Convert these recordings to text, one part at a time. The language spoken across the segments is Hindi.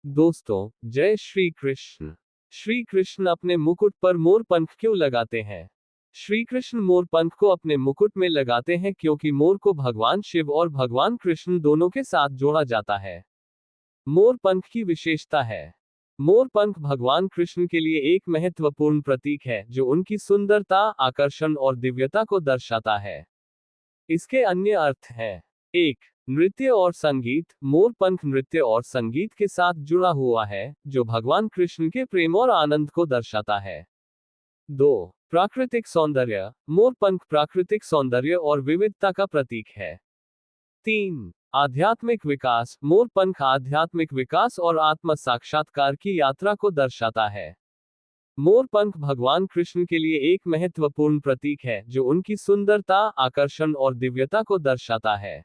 दोस्तों, जय श्री कृष्ण। श्री कृष्ण अपने मुकुट पर मोर पंख क्यों लगाते हैं? श्री कृष्ण मोर पंख को अपने मुकुट में लगाते हैं क्योंकि मोर को भगवान शिव और भगवान कृष्ण दोनों के साथ जोड़ा जाता है। मोर पंख की विशेषता है। मोर पंख भगवान कृष्ण के लिए एक महत्वपूर्ण प्रतीक है जो उनकी सुंदरता, आकर्षण और दिव्यता को दर्शाता है। इसके अन्य अर्थ हैं। 1. नृत्य और संगीत। मोर पंख नृत्य और संगीत के साथ जुड़ा हुआ है, जो भगवान कृष्ण के प्रेम और आनंद को दर्शाता है। 2. प्राकृतिक सौंदर्य। मोर पंख प्राकृतिक सौंदर्य और विविधता का प्रतीक है। 3. आध्यात्मिक विकास। मोर पंख आध्यात्मिक विकास और आत्म साक्षात्कार की यात्रा को दर्शाता है। मोर पंख भगवान कृष्ण के लिए एक महत्वपूर्ण प्रतीक है जो उनकी सुंदरता, आकर्षण और दिव्यता को दर्शाता है।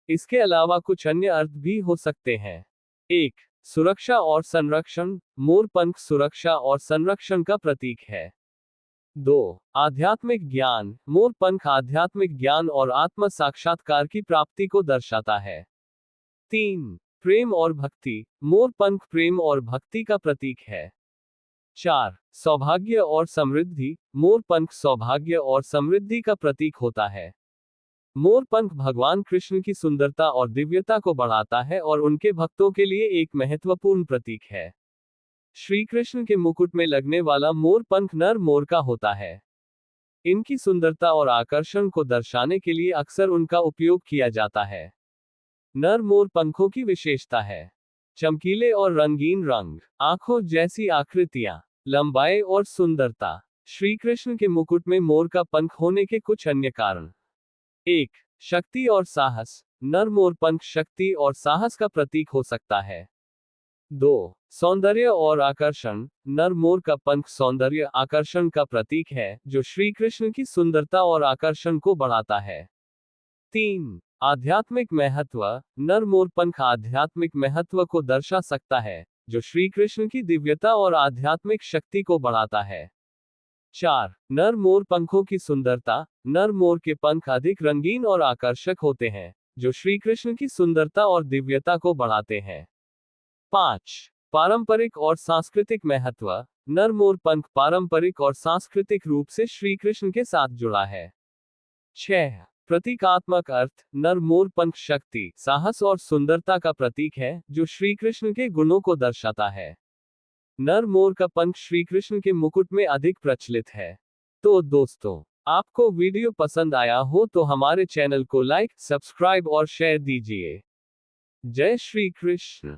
इसके अलावा कुछ अन्य अर्थ भी हो सकते हैं। 1. सुरक्षा और संरक्षण। मोर पंख सुरक्षा और संरक्षण का प्रतीक है। 2. आध्यात्मिक ज्ञान। मोर पंख आध्यात्मिक ज्ञान और आत्म साक्षात्कार की प्राप्ति को दर्शाता है। 3. प्रेम और भक्ति। मोर पंख प्रेम और भक्ति का प्रतीक है। 4. सौभाग्य और समृद्धि। मोर पंख सौभाग्य और समृद्धि का प्रतीक होता है। मोर पंख भगवान कृष्ण की सुंदरता और दिव्यता को बढ़ाता है और उनके भक्तों के लिए एक महत्वपूर्ण प्रतीक है। श्री कृष्ण के मुकुट में लगने वाला मोर पंख नर मोर का होता है। इनकी सुंदरता और आकर्षण को दर्शाने के लिए अक्सर उनका उपयोग किया जाता है। नर मोर पंखों की विशेषता है। चमकीले और रंगीन रंग, आंखों जैसी आकृतियां, लंबाई और सुंदरता। श्री कृष्ण के मुकुट में मोर का पंख होने के कुछ अन्य कारण। 1. शक्ति और साहस। नर मोर पंख शक्ति और साहस का प्रतीक हो सकता है। 2. सौंदर्य और आकर्षण। नर मोर का पंख सौंदर्य आकर्षण का प्रतीक है जो श्री कृष्ण की सुंदरता और आकर्षण को बढ़ाता है। 3. आध्यात्मिक महत्व। नर मोर पंख आध्यात्मिक महत्व को दर्शा सकता है, जो श्री कृष्ण की दिव्यता और आध्यात्मिक शक्ति को बढ़ाता है। 4. नर मोर पंखों की सुंदरता। नर मोर के पंख अधिक रंगीन और आकर्षक होते हैं, जो श्री कृष्ण की सुंदरता और दिव्यता को बढ़ाते हैं। 5. पारंपरिक और सांस्कृतिक महत्व। नर मोर पंख पारंपरिक और सांस्कृतिक रूप से श्री कृष्ण के साथ जुड़ा है। 6. प्रतीकात्मक अर्थ। नर मोर पंख शक्ति, साहस और सुंदरता का प्रतीक है, जो श्री कृष्ण के गुणों को दर्शाता है। नर मोर का पंख श्री कृष्ण के मुकुट में अधिक प्रचलित है। तो दोस्तों, आपको वीडियो पसंद आया हो तो हमारे चैनल को लाइक, सब्सक्राइब और शेयर दीजिए। जय श्री कृष्ण।